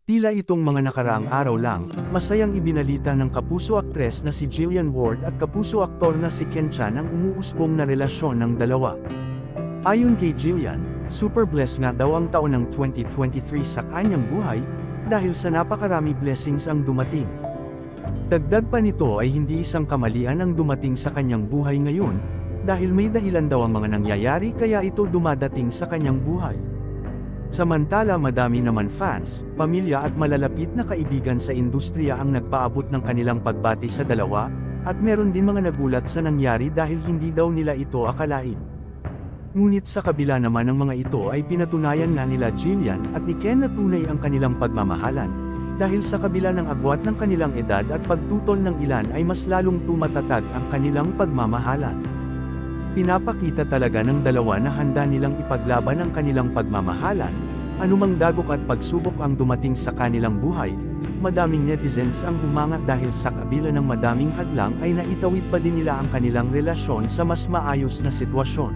Tila itong mga nakaraang araw lang, masayang ibinalita ng kapuso aktres na si Jillian Ward at kapuso aktor na si Ken Chan ang umuusbong na relasyon ng dalawa. Ayon kay Jillian, super blessed nga daw ang taon ng 2023 sa kanyang buhay, dahil sa napakarami blessings ang dumating. Dagdag pa nito ay hindi isang kamalian ang dumating sa kanyang buhay ngayon, dahil may dahilan daw ang mga nangyayari kaya ito dumadating sa kanyang buhay. Samantala madami naman fans, pamilya at malalapit na kaibigan sa industriya ang nagpaabot ng kanilang pagbati sa dalawa, at meron din mga nagulat sa nangyari dahil hindi daw nila ito akalain. Ngunit sa kabila naman ng mga ito ay pinatunayan nga nila Jillian at ni Ken na tunay ang kanilang pagmamahalan, dahil sa kabila ng agwat ng kanilang edad at pagtutol ng ilan ay mas lalong tumatatag ang kanilang pagmamahalan. Pinapakita talaga ng dalawa na handa nilang ipaglaban ang kanilang pagmamahalan, anumang dagok at pagsubok ang dumating sa kanilang buhay. Madaming netizens ang humanga dahil sa kabila ng madaming hadlang ay naitawid pa din nila ang kanilang relasyon sa mas maayos na sitwasyon.